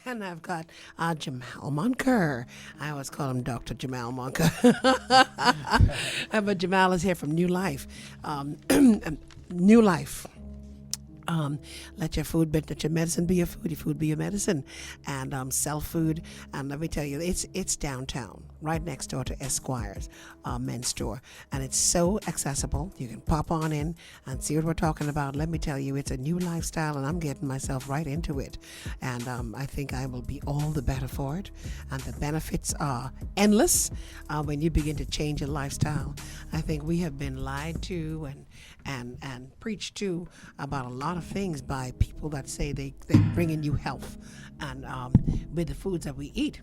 And I've got Jamal Moncur. I always call him Dr. Jamal Moncur. But Jamal is here from New Life. New Life. Let your food, but let your medicine be your food. Your food be your medicine, and sell food. And let me tell you, it's downtown, right next door to Esquire's men's store, and it's so accessible. You can pop on in and see what we're talking about. Let me tell you, it's a new lifestyle, and I'm getting myself right into it, and I think I will be all the better for it. And the benefits are endless when you begin to change your lifestyle. I think we have been lied to and preached to about a lot of things by people that say they bring in you health and with the foods that we eat.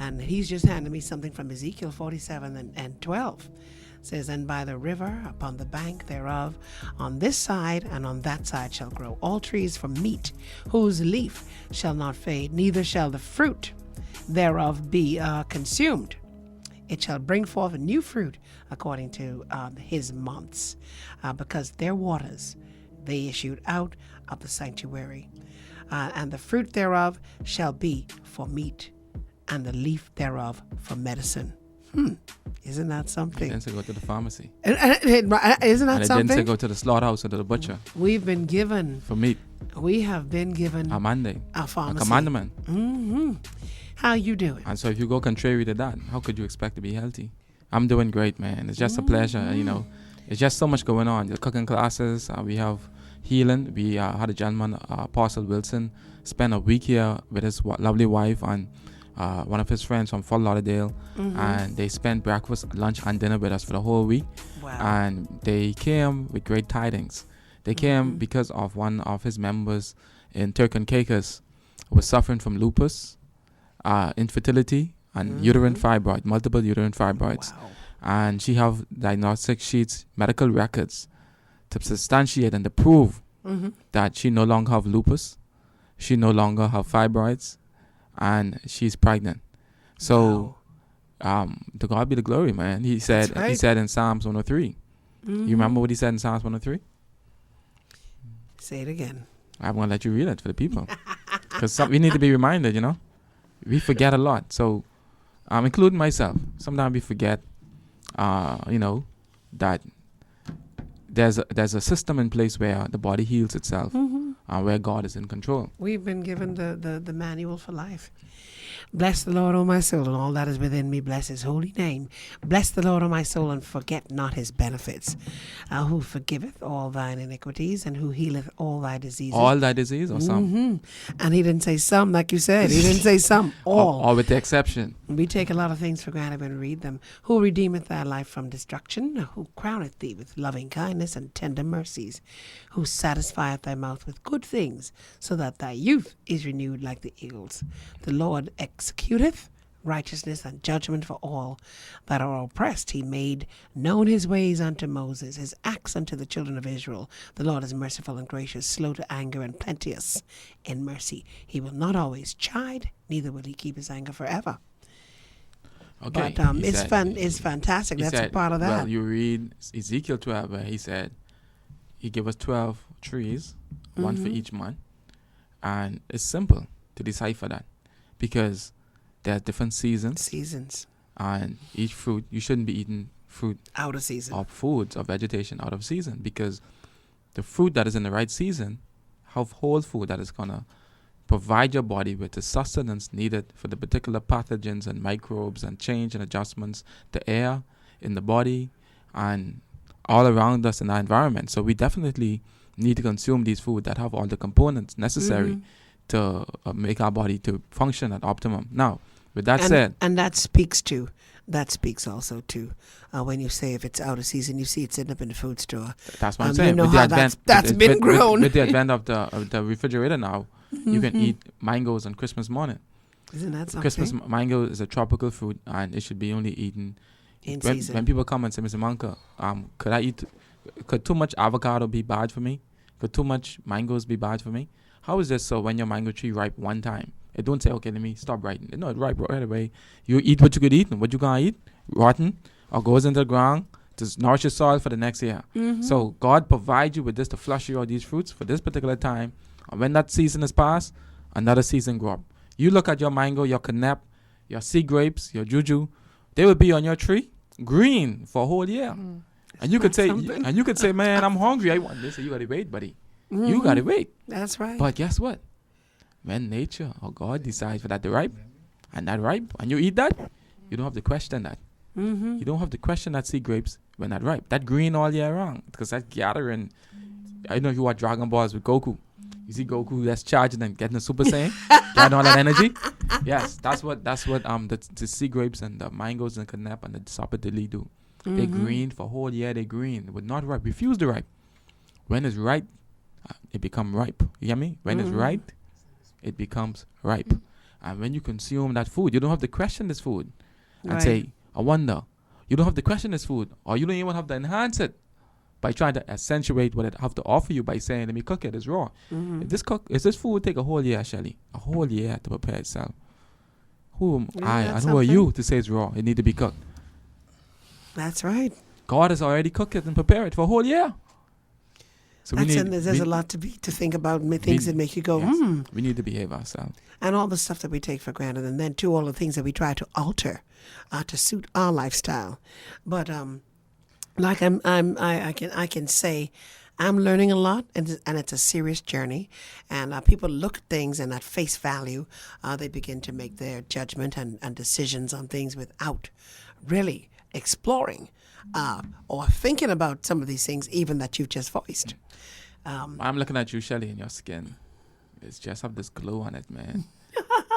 And he's just handed me something from Ezekiel 47 and 12. It says, and by the river upon the bank thereof, on this side and on that side shall grow all trees for meat, whose leaf shall not fade, neither shall the fruit thereof be consumed. It shall bring forth a new fruit according to his months, because their waters they issued out of the sanctuary. And the fruit thereof shall be for meat, and the leaf thereof for medicine. Isn't that something? It didn't say go to the pharmacy. Isn't that and something? It didn't say go to the slaughterhouse or to the butcher. We've been given. For meat. We have been given A mandate. A pharmacy. A commandment. Mm-hmm. How you doing? And so if you go contrary to that, how could you expect to be healthy? I'm doing great, man. It's just a pleasure, you know. It's just so much going on. The cooking classes, we have healing. We had a gentleman, Apostle Wilson, spend a week here with his lovely wife and one of his friends from Fort Lauderdale, and they spent breakfast, lunch, and dinner with us for the whole week. Wow. And they came with great tidings. They came because of one of his members in Turk and Caicos was suffering from lupus, infertility, and uterine fibroid, multiple uterine fibroids. Wow. And she have diagnostic sheets, medical records to substantiate and to prove that she no longer have lupus, she no longer have fibroids, and she's pregnant. So, to God be the glory, man. He said, right. he said in Psalms 103. You remember what he said in Psalms 103? Say it again. I'm gonna let you read it for the people, because we need to be reminded. You know, we forget a lot. So, including myself, sometimes we forget. You know, that there's a system in place where the body heals itself, where God is in control. We've been given the manual for life. Bless the Lord, O my soul, and all that is within me. Bless his holy name. Bless the Lord, O my soul, and forget not his benefits. Who forgiveth all thine iniquities, and who healeth all thy diseases. All thy disease or some? And he didn't say some, like you said. He didn't say some. All. Or with the exception. We take a lot of things for granted when we read them. Who redeemeth thy life from destruction? Who crowneth thee with loving kindness and tender mercies? Who satisfieth thy mouth with good things, so that thy youth is renewed like the eagles? The Lord executeth righteousness and judgment for all that are oppressed. He made known his ways unto Moses, his acts unto the children of Israel. The Lord is merciful and gracious, slow to anger and plenteous in mercy. He will not always chide, neither will he keep his anger forever. Okay. But it's fantastic. That's a part of that. Well, you read Ezekiel 12 where he said he gave us 12 trees, one for each month. And it's simple to decipher that, because there are different seasons. And each fruit, you shouldn't be eating fruit out of season, or foods or vegetation out of season, because the fruit that is in the right season have whole food that is going to provide your body with the sustenance needed for the particular pathogens and microbes and change and adjustments, the air in the body and all around us in our environment. So we definitely need to consume these food that have all the components necessary to make our body to function at optimum. Now, with that said, and that speaks also to when you say if it's out of season, you see it sitting up in the food store. That's what I'm saying. You know how that's been grown. With the advent of the refrigerator now, you can eat mangoes on Christmas morning. Isn't that something? Christmas mango is a tropical fruit, and it should be only eaten in season. When people come and say, Mr. Moncur, could too much avocado be bad for me? Could too much mangoes be bad for me? How is this so when your mango tree ripe one time? It don't say, okay, let me stop ripening. No, it ripe right away. You eat what you could eat, and what you gonna eat? Rotten, or goes into the ground to nourish your soil for the next year. So God provides you with this to flush you out these fruits for this particular time. And when that season is past, another season grow up. You look at your mango, your canap, your sea grapes, your juju, they will be on your tree green for a whole year. And you could say, man, I'm hungry. I want this. So you gotta wait, buddy. You gotta wait. That's right. But guess what? When nature or God decides for that to ripe, and that ripe, and you eat that, you don't have to question that. You don't have to question that sea grapes when that ripe. That green all year round, because that's gathering. I don't know if you watch Dragon Balls with Goku. You see Goku that's charging and getting a Super Saiyan, getting all that energy. Yes, that's what the sea grapes and the mangoes and canap and the Sapa Deli do. They green for a whole year. They green, but not ripe. Refuse to ripe. When it's ripe, it become ripe. You get me? When it's ripe, it becomes ripe. And when you consume that food, you don't have to question this food and say, I wonder. You don't have to question this food, or you don't even have to enhance it by trying to accentuate what it have to offer you by saying, let me cook it. It's raw. If this food take a whole year, Shelly, a whole year to prepare itself, who am I and who are you to say it's raw? It need to be cooked. That's right. God has already cooked it and prepared it for a whole year. So there's a lot to think about, things that make you go, We need to behave ourselves. And all the stuff that we take for granted, and then too all the things that we try to alter to suit our lifestyle. But like I can say, I'm learning a lot, and it's a serious journey. And people look at things, and at face value, they begin to make their judgment and decisions on things without really exploring or thinking about some of these things, even that you've just voiced. I'm looking at you, Shelly, and your skin. It's just have this glow on it, man.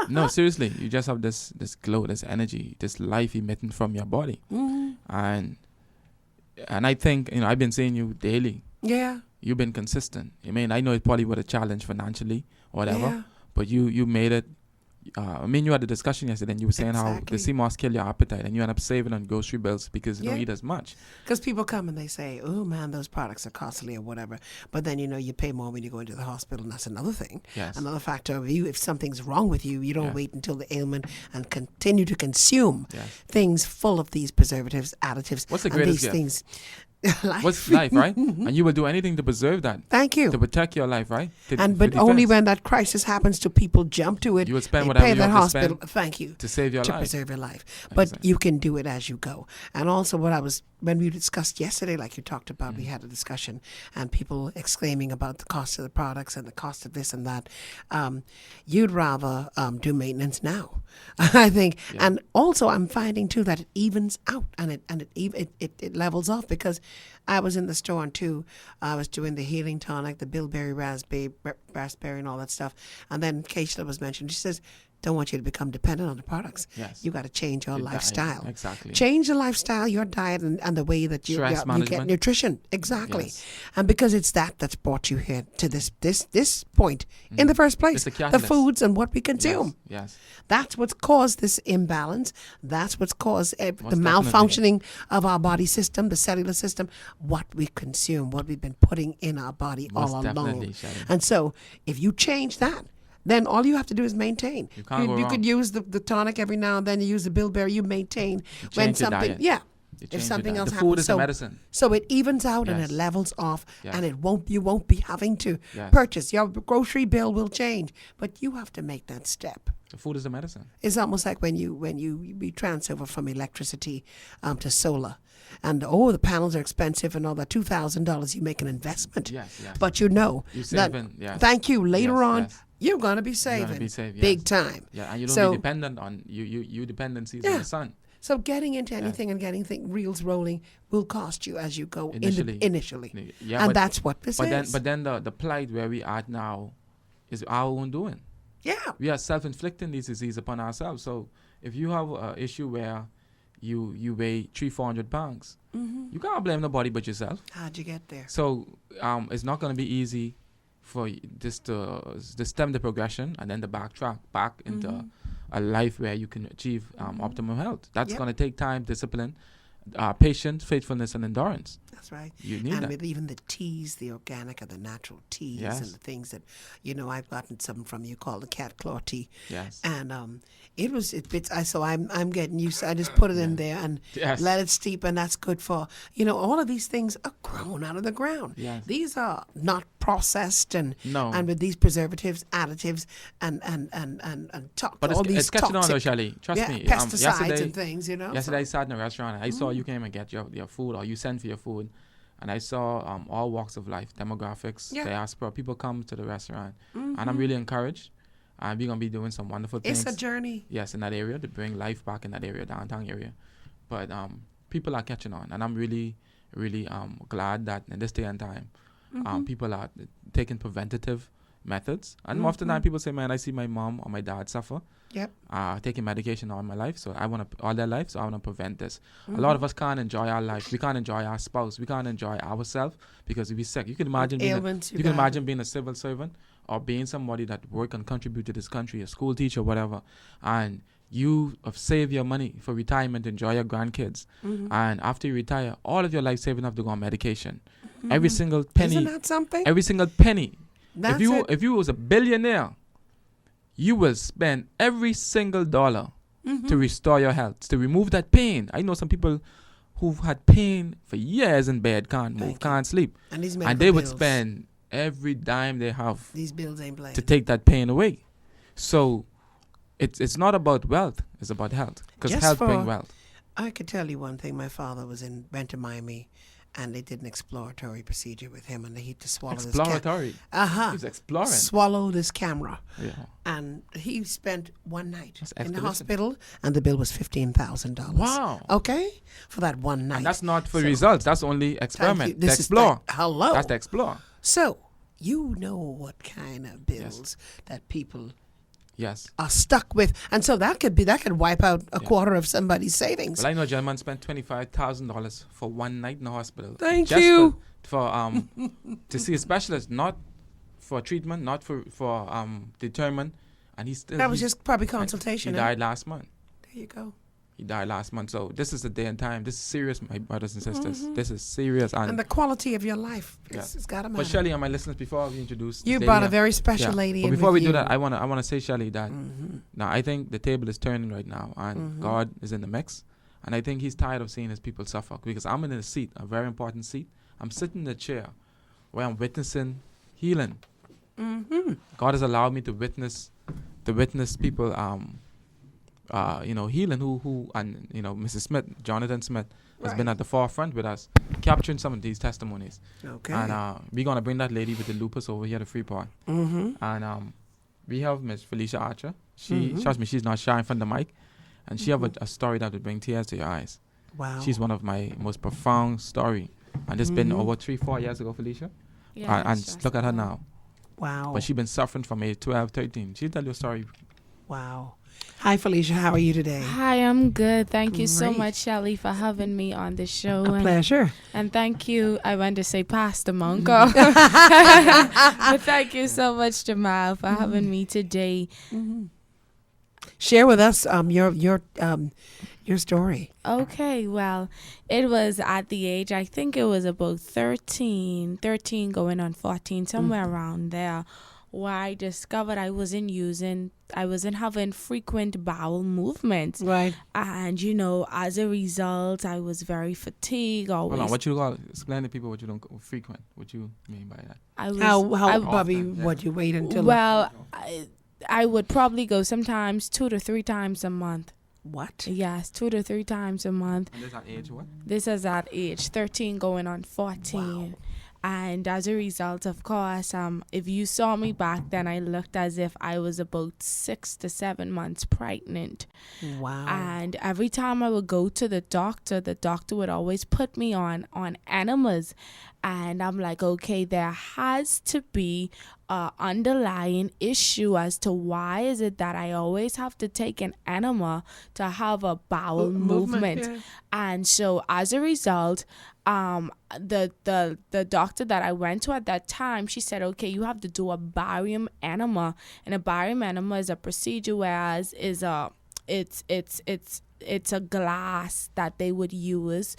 No, seriously, you just have this glow, this energy, this life emitting from your body. And I think, I've been seeing you daily. Yeah. You've been consistent. I mean, I know it probably was a challenge financially or whatever, but you made it. You had a discussion yesterday, and you were saying how the CMOS kill your appetite, and you end up saving on grocery bills because you don't eat as much. Because people come and they say, oh man, those products are costly or whatever. But then, you pay more when you go into the hospital, and that's another thing. Yes. Another factor of if something's wrong with you, you don't wait until the ailment and continue to consume things full of these preservatives, additives. What's the greatest gift? Things. Life. What's life, right? And you will do anything to preserve that. Thank you. To protect your life, right? But only when that crisis happens do people jump to it. You would spend whatever you have to spend. Thank you. To save your life. To preserve your life. But you can do it as you go. And also when we discussed yesterday, like you talked about, we had a discussion, and people exclaiming about the cost of the products and the cost of this and that. You'd rather do maintenance now, I think. Yeah. And also I'm finding too that it evens out and it levels off, because I was in the store and too, I was doing the healing tonic, the bilberry, raspberry and all that stuff. And then Keishla was mentioned. She says, don't want you to become dependent on the products. Yes. You got to change your lifestyle. Exactly. Change the lifestyle, your diet, and the way that you get nutrition. Exactly. Yes. And because it's that's brought you here to this point in the first place. The foods and what we consume. Yes. That's what's caused this imbalance. That's what's caused the malfunctioning of our body system, the cellular system, what we consume, what we've been putting in our body all along. And so if you change that, then all you have to do is maintain. You could use the tonic every now and then. You use the bilberry. You maintain when something. Yeah. If something else happens, food is medicine. So it evens out and it levels off, and you won't be having to purchase. Your grocery bill will change, but you have to make that step. The food is a medicine. It's almost like when you transfer from electricity to solar. And the panels are expensive and all that. $2,000, you make an investment. Yes. But you saving, thank you. Later on, you're going to be saving big time. Yeah, and you don't be dependent on you dependencies on the sun. So getting into anything and getting reels rolling will cost you as you go initially. Yeah, and that's what this is. But then the plight where we are now is our own doing. Yeah. We are self-inflicting these diseases upon ourselves. So if you have an issue where you weigh 300-400 pounds, you can't blame nobody but yourself. How'd you get there? So it's not going to be easy for this to stem the progression and then to backtrack back into a life where you can achieve optimum health. That's going to take time, discipline, patience, faithfulness, and endurance. That's right. You need and that. with even the teas, the organic or the natural teas, Yes. and the things that, I've gotten some from you called the cat claw tea. Yes. And so I'm getting used. I just put it in there and Yes. let it steep, and that's good for, all of these things are grown out of the ground. Yes. These are not processed and No. and with these preservatives, additives, and But all these it's catching on though, toxic, Shelly. Trust me. pesticides Yesterday, and things, Yesterday I sat in a restaurant. I saw you came and get your food, or you sent for your food, and I saw all walks of life, demographics, diaspora. People come to the restaurant, and I'm really encouraged. And we're gonna be doing some wonderful things. It's a journey. Yes, in that area to bring life back in that area, downtown area. But people are catching on, and I'm really, really glad that in this day and time, people are taking preventative methods. And more often than not, people say, "Man, I see my mom or my dad suffer." Yep. Taking medication all my life, so I want to all their life, so I want to prevent this. A lot of us can't enjoy our life. We can't enjoy our spouse. We can't enjoy ourselves because we're sick. You can imagine being a civil servant or being somebody that work and contribute to this country, a school teacher, whatever, and you have saved your money for retirement to enjoy your grandkids, and after you retire, all of your life saving have to go on medication. Every single penny. Isn't that something? Every single penny. That's if you was a billionaire, you will spend every single dollar to restore your health, to remove that pain. I know some people who've had pain for years in bed, can't move, can't sleep, and they would spend every dime they have these bills ain't playing to take that pain away. So it's not about wealth, it's about health, because health brings wealth. I could tell you one thing. My father went to Miami, and they did an exploratory procedure with him, and he had to swallow this Exploratory? He was exploring. Swallow this camera. Yeah. And he spent one night That's in the expedition. hospital, and the bill was $15,000. Wow. Okay? For that one night. And that's not for results, that's only experiment. This To explore. Hello. That's to explore. So, you know what kind of bills that people Yes. are stuck with, and so that could wipe out a quarter of somebody's savings. Well, I know a gentleman spent $25,000 for one night in the hospital. Thank you. For to see a specialist, not for treatment, not for determine, and that was just probably consultation. He died last month. There you go. He died last month. So this is the day and time. This is serious, my brothers and sisters. This is serious. And the quality of your life, it's got to matter. But Shelly and my listeners, before we introduce you brought a very special lady in. But before we with do you. that, I wanna say, Shelly, that now I think the table is turning right now, and God is in the mix, and I think He's tired of seeing His people suffer, because I'm in a seat, a very important seat. I'm sitting in a chair where I'm witnessing healing. God has allowed me to witness people healing who and Mrs. Smith, Jonathan Smith, has been at the forefront with us, capturing some of these testimonies. Okay. And we're gonna bring that lady with the lupus over here to Freeport. And we have Miss Felicia Archer. Trust me, she's not shy in front of the mic, and she have a story that would bring tears to your eyes. Wow. She's one of my most profound story, and it's been over 3-4 years ago, Felicia. Yeah, and look at her now. Wow. But she's been suffering from age 12, 13. She'll tell you a story. Wow. Hi, Felicia. How are you today? Hi, I'm good. Thank you so Great. much, Shelly, for having me on the show. A pleasure. And thank you. I want to say Pastor Moncur. But thank you so much, Jamal, for having me today. Share with us your story. Okay, well, it was at the age, I think it was about 13 going on 14, somewhere around there, where I discovered I wasn't having frequent bowel movements. Right. And, as a result, I was very fatigued. Hold on, what you call? Explain to people what you don't frequent. What you mean by that? Bobby, what you wait until? Well, I would probably go sometimes 2 to 3 times a month. What? Yes, 2 to 3 times a month. And this at age what? This is at age 13 going on 14. Wow. And as a result, of course, if you saw me back then, I looked as if I was about 6 to 7 months pregnant. Wow. And every time I would go to the doctor would always put me on enemas. And I'm like, okay, there has to be an underlying issue as to why is it that I always have to take an enema to have a bowel movement. Yeah. And so as a result, the doctor that I went to at that time, she said, okay, you have to do a barium enema. And a barium enema is a procedure, whereas is it's a glass that they would use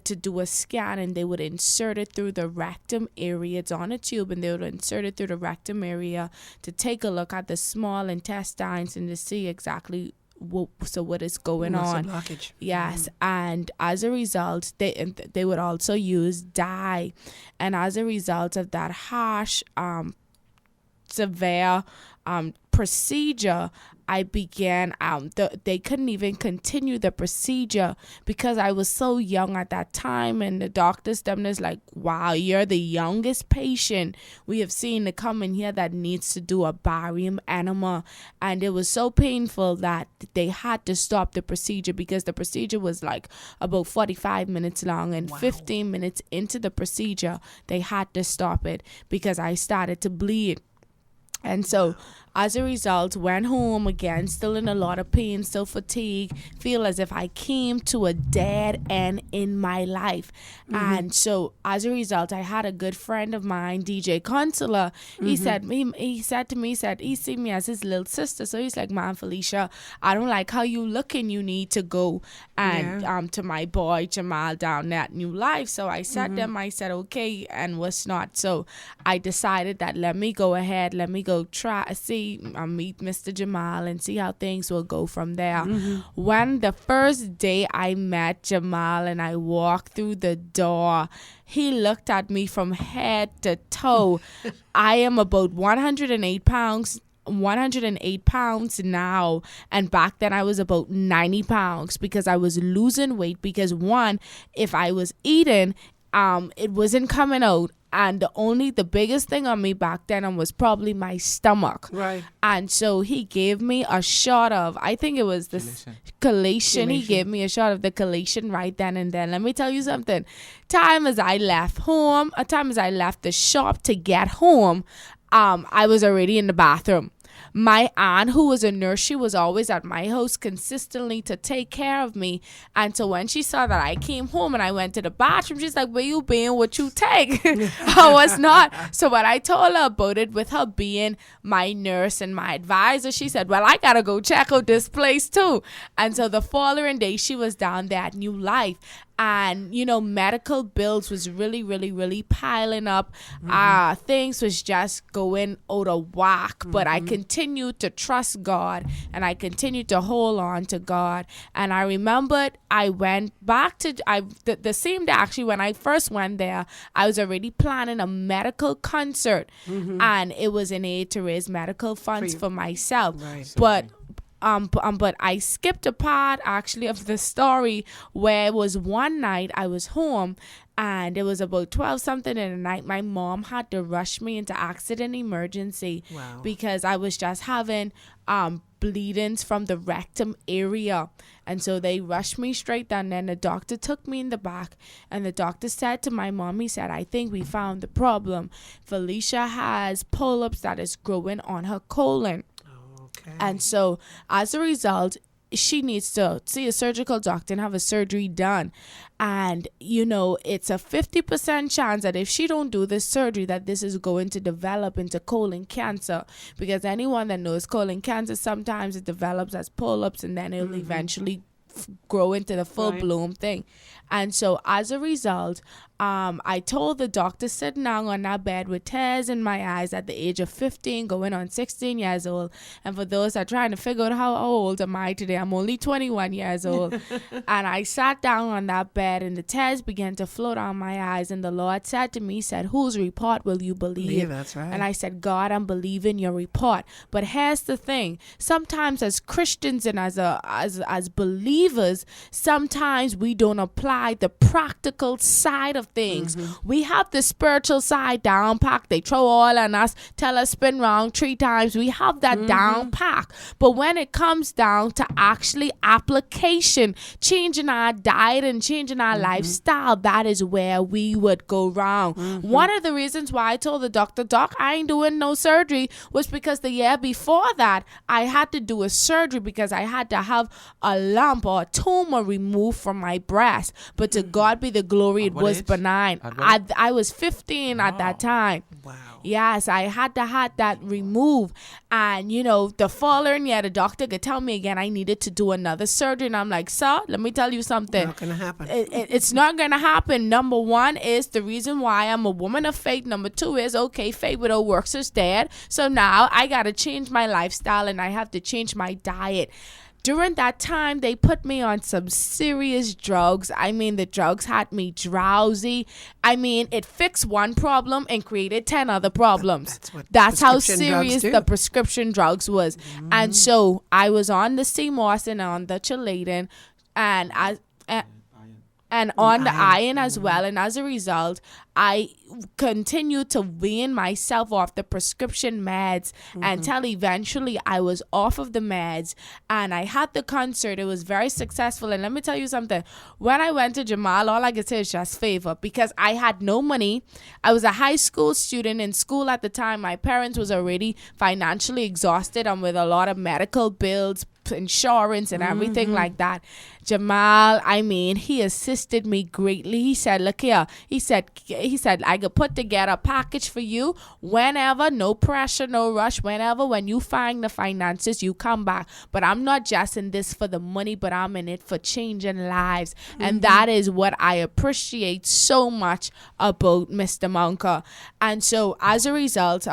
to do a scan, and they would insert it through the rectum area. It's on a tube, and they would insert it through the rectum area to take a look at the small intestines and to see exactly what is going on. Blockage. Yes, and as a result, they would also use dye, and as a result of that harsh, severe procedure, I began, they couldn't even continue the procedure because I was so young at that time, and the doctors them is like, wow, you're the youngest patient we have seen to come in here that needs to do a barium enema. And it was so painful that they had to stop the procedure because the procedure was like about 45 minutes long, and 15 minutes into the procedure, they had to stop it because I started to bleed. And so as a result, went home again, still in a lot of pain, still fatigued, feel as if I came to a dead end in my life. And so as a result, I had a good friend of mine, DJ Consular. He said to me, he see me as his little sister. So he's like, man, Felicia, I don't like how you looking. You need to go and to my boy Jamal down at Newlife. So I said to him, I said, okay, and what's not. So I decided that let me go ahead, let me go meet Mr. Jamal and see how things will go from there. When the first day I met Jamal and I walked through the door, he looked at me from head to toe. I am about 108 pounds now, and back then I was about 90 pounds because I was losing weight because one, if I was eating, it wasn't coming out. And the biggest thing on me back then was probably my stomach. Right. And so he gave me a shot of, I think it was the collation. He gave me a shot of the collation right then and then. Let me tell you something. Time as I left the shop to get home, I was already in the bathroom. My aunt, who was a nurse, she was always at my house consistently to take care of me. And so when she saw that I came home and I went to the bathroom, she's like, where you been? What you take? I was not. So when I told her about it, with her being my nurse and my advisor, she said, well, I got to go check out this place too. And so the following day, she was down there at Newlife. And, medical bills was really, really, really piling up. Things was just going out of whack. But I continued to trust God, and I continued to hold on to God. And I remembered I went back to, the same day actually when I first went there, I was already planning a medical concert. And it was in aid to raise medical funds for myself. Right. But I skipped a part actually of the story where it was one night I was home and it was about 12 something in the night. My mom had to rush me into accident emergency because I was just having bleedings from the rectum area. And so they rushed me straight down there, and the doctor took me in the back, and the doctor said to my mom, he said, I think we found the problem. Felicia has polyps that is growing on her colon. And so as a result, she needs to see a surgical doctor and have a surgery done. And, it's a 50% chance that if she don't do this surgery, that this is going to develop into colon cancer. Because anyone that knows colon cancer, sometimes it develops as polyps and then it'll eventually grow into the full bloom thing. And so as a result, I told the doctor sitting down on that bed with tears in my eyes at the age of 15, going on 16 years old. And for those that are trying to figure out how old am I today, I'm only 21 years old. And I sat down on that bed and the tears began to flow down my eyes. And the Lord said to me, he said, whose report will you believe? Yeah, that's right. And I said, God, I'm believing your report. But here's the thing. Sometimes as Christians and as believers, sometimes we don't apply the practical side of things. We have the spiritual side down packed. They throw oil on us, tell us spin round 3 times. We have that down packed. But when it comes down to actually application, changing our diet and changing our lifestyle, that is where we would go wrong. One of the reasons why I told the doctor, Doc, I ain't doing no surgery, was because the year before that, I had to do a surgery because I had to have a lump or a tumor removed from my breast. But to God be the glory, it what was age? benign. At what I was 15 at that time. Wow. Yes, I had to have that removed. And, the following year, the doctor could tell me again I needed to do another surgery. And I'm like, sir, let me tell you something. Not gonna happen. It's not going to happen. Number one is the reason why I'm a woman of faith. Number two is, okay, faith without works is dead. So now I got to change my lifestyle and I have to change my diet. During that time, they put me on some serious drugs. I mean, the drugs had me drowsy. I mean, it fixed one problem and created 10 other problems. That's how serious the prescription drugs was. And so I was on the CMOS and on the chelating and on the iron as well. And as a result, I continued to wean myself off the prescription meds until eventually I was off of the meds and I had the concert. It was very successful. And let me tell you something. When I went to Jamal, all I could say is just favor because I had no money. I was a high school student in school at the time. My parents was already financially exhausted and with a lot of medical bills, insurance and everything like that. Jamal, I mean, he assisted me greatly. He said, look here, he said I could put together a package for you whenever, no pressure, no rush, when you find the finances, you come back. But I'm not just in this for the money, but I'm in it for changing lives. And that is what I appreciate so much about Mr. Moncur. And so as a result,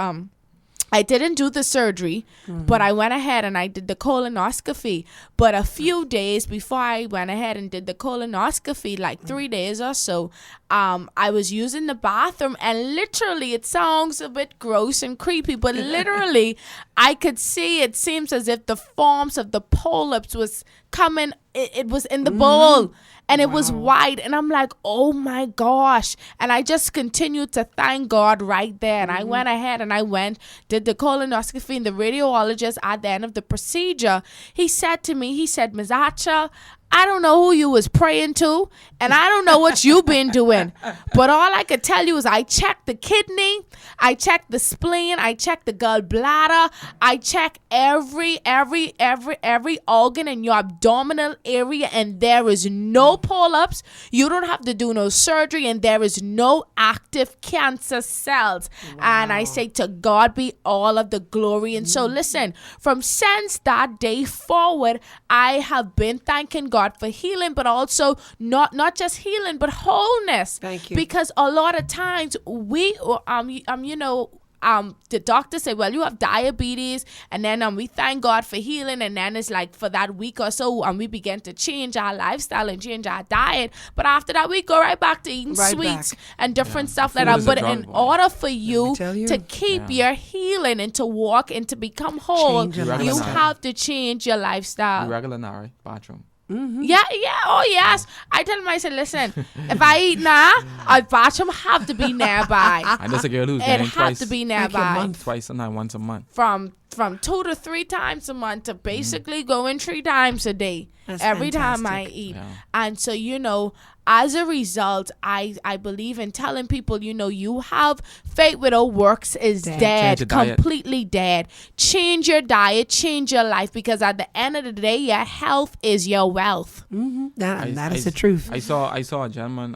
I didn't do the surgery, but I went ahead and I did the colonoscopy. But a few days before I went ahead and did the colonoscopy, like 3 days or so, I was using the bathroom and literally, it sounds a bit gross and creepy, but literally I could see, it seems as if the forms of the polyps was coming, it was in the bowl. And it was white. And I'm like, oh my gosh. And I just continued to thank God right there. And I went ahead and did the colonoscopy. And the radiologist at the end of the procedure, he said to me, Ms. Archer, I don't know who you was praying to, and I don't know what you've been doing. But all I could tell you is I checked the kidney, I checked the spleen, I checked the gallbladder, I checked every organ in your abdominal area, and there is no polyps. You don't have to do no surgery, and there is no active cancer cells. Wow. And I say to God be all of the glory. And so listen, from since that day forward, I have been thanking God for healing, but also not just healing, but wholeness. Thank you. Because a lot of times we, the doctor said, well, you have diabetes, and then we thank God for healing, and then it's like for that week or so, we begin to change our lifestyle and change our diet. But after that, we go right back to eating sweets and different stuff like that. But in order for you to keep your healing and to walk and to become whole, you have to change your lifestyle. Regular bathroom. Yeah, oh yes. I tell him, I said, listen, if I eat now, a bathroom have to be nearby. And there's a girl who's it going have to be nearby. Twice a night, once a month. From 2 to 3 times a month to basically going 3 times a day. That's every fantastic. time I eat. Yeah. And so, as a result, I believe in telling people, you have faith without works is dead, completely dead. Change your diet, change your life, because at the end of the day, your health is your wealth. That is the truth. I saw a gentleman.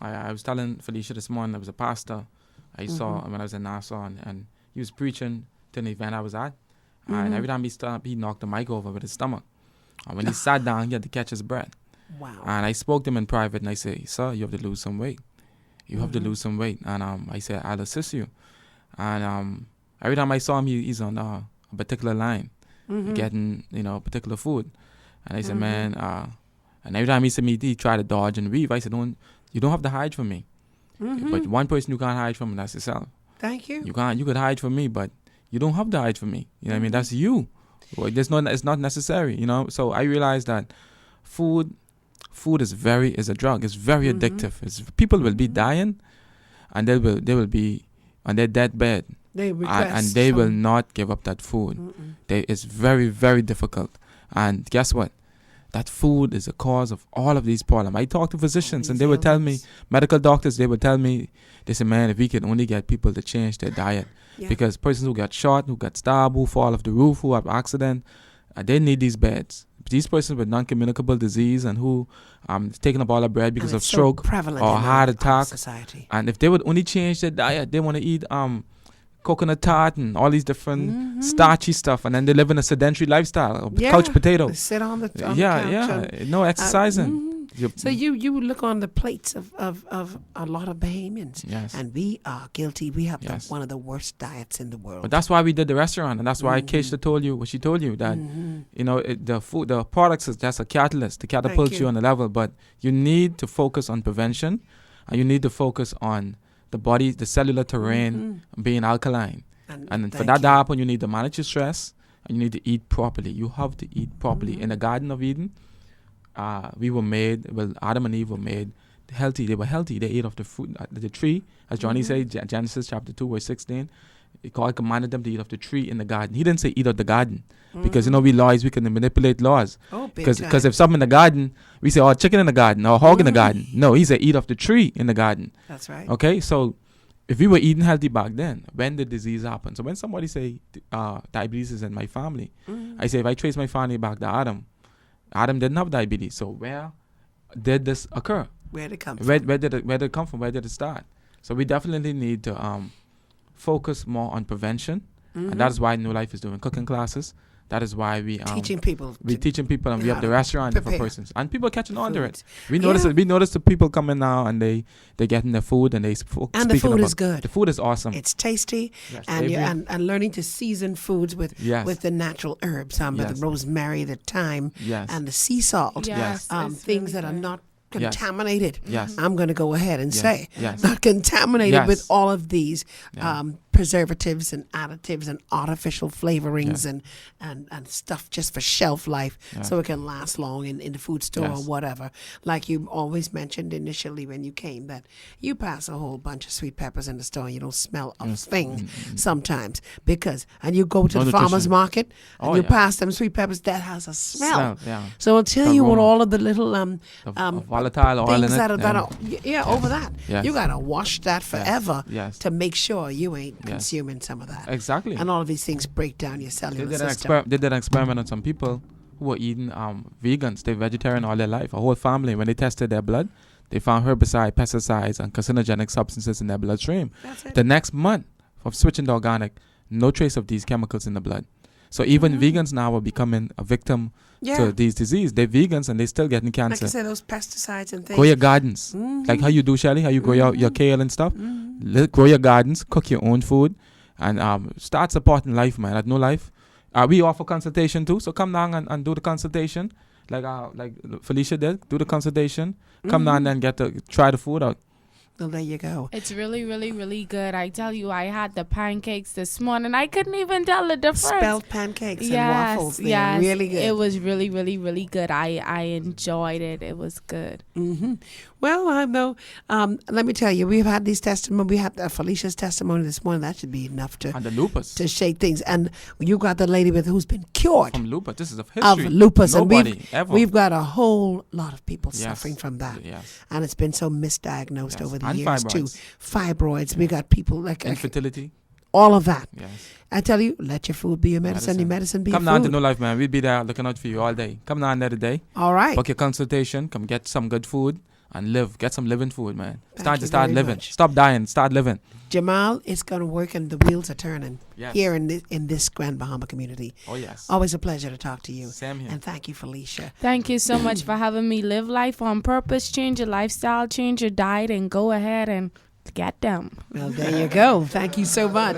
I was telling Felicia this morning. There was a pastor I saw when I was in Nassau, and he was preaching to an event I was at. And every time he stood up, he knocked the mic over with his stomach. And when he sat down, he had to catch his breath. Wow. And I spoke to him in private, and I said, sir, you have to lose some weight. You have to lose some weight. And I said, I'll assist you. And every time I saw him, he's on a particular line, getting, particular food. And I said, man, and every time he said me, he tried to dodge and weave. I said, you don't have to hide from me. But one person you can't hide from, and that's yourself. Thank you. You could hide from me, but you don't have to hide from me. You know what I mean? That's you. Well, it's not necessary, So I realized that food is a drug. It's very addictive. People will be dying, and they will be on their deathbed, and they will not give up that food. It's very, very difficult. And guess what? That food is the cause of all of these problems. I talk to physicians, and they would tell me, medical doctors, they would tell me, they say, man, if we could only get people to change their diet. Yeah. Because persons who got shot, who got stabbed, who fall off the roof, who have accident, They need these beds. These persons with non-communicable disease and who taking up all their bread because And of it's so stroke prevalent or in heart our attack. society. And if they would only change their diet, they want to eat coconut tart and all these different starchy stuff, and then they live in a sedentary lifestyle, couch potato. They sit on the couch. No exercising. So you look on the plates of a lot of Bahamians, Yes. and we are guilty. We have Yes. one of the worst diets in the world. But that's why we did the restaurant, and that's why Keisha told you what she told you, that the food, the products is just a catalyst to catapult Thank you you. on a level. But you need to focus on prevention, and you need to focus on the body, the cellular terrain being alkaline. And for that to happen, you need to manage your stress, and you need to eat properly. You have to eat properly. In the Garden of Eden, we were made, Adam and Eve were made healthy. They were healthy. They ate of the fruit, the tree, as Johnny said, Genesis chapter 2, verse 16. God commanded them to eat of the tree in the garden. He didn't say eat of the garden, because we lawyers, we can manipulate laws. Because if something in the garden, we say, oh, chicken in the garden or hog in the garden. No, he said eat of the tree in the garden. That's right. Okay, so if we were eating healthy back then, when did disease happen? So when somebody say diabetes is in my family, I say if I trace my family back to Adam didn't have diabetes. So where did this occur? Where did it come from? Where did it come from? Where did it start? So we definitely need to focus more on prevention, and that is why New Life is doing cooking classes. That is why we teaching people. we're teaching people, and we have the restaurant for persons, and people catching on to it. We Yeah. notice it. We notice the people coming now, and they getting their food, and they And the food is good. The food is awesome. It's tasty, Yes, and they and learning to season foods with the natural herbs, the Yes. rosemary, the thyme, Yes. and the sea salt. Yes, Things it's really that are good. not contaminated. Yes. I'm going to go ahead and say Yes. not contaminated Yes. with all of these Yeah. preservatives and additives and artificial flavorings and stuff just for shelf life, so it can last long in the food store or Yes. whatever. Like you always mentioned initially when you came, that you pass a whole bunch of sweet peppers in the store and you don't smell a thing sometimes, and you go to No the farmer's nutrition. market and Oh, you yeah. pass them sweet peppers that has a smell. Yeah. So I'll tell you what, Aroma. all of the little Volatile oil in things it. that are over that. Yes. You gotta wash that forever Yes. to make sure you ain't Yes. consuming some of that. Exactly. And all of these things break down your They cellular did, system. they did an experiment on some people who were eating vegans. They're vegetarian all their life. A whole family, when they tested their blood, they found herbicide, pesticides, and carcinogenic substances in their bloodstream. That's it. The next month of switching to organic, no trace of these chemicals in the blood. So even vegans now are becoming a victim to these diseases. They're vegans and they're still getting Like I cancer. say, those pesticides and things. Grow your gardens. Like how you do, Shelly, how you grow your kale and stuff. Grow your gardens, cook your own food, and start supporting life, man. At New Life, we offer consultation too. So come down and do the consultation, like Felicia did. Do the consultation. Come down and try the food out. Well, there you go. It's really, really, really good. I tell you, I had the pancakes this morning. I couldn't even tell the difference. Spelt pancakes and waffles. They're really good. It was really, really, really good. I enjoyed it. It was good. Well, I know. Let me tell you, we've had these testimonies. We had Felicia's testimony this morning. That should be enough to And the lupus. to shake things. And you got the lady who's been cured From lupus. This is of of history. lupus, Nobody and ever. we've got a whole lot of people Yes. suffering from that. Yes. And it's been so misdiagnosed Yes. over the And years too. fibroids. Fibroids. We got people like Infertility. all of that. Yes. I tell you, let your food be your medicine. Your medicine be Come your down food. to New Life, man. We'll be there looking out for you all day. Come down there today. All right. Book your consultation. Come get some good food and live. Get some living food, man. Thank you Start very living. much. Stop dying. Start living. Jamal, it's going to work and the wheels are turning Yes. here in this Grand Bahama community. Oh, yes. Always a pleasure to talk to you. Same here. And thank you, Felicia. Thank you so much for having me. Live life on purpose. Change your lifestyle. Change your diet. And go ahead and get them. Well, there you go. Thank you so much.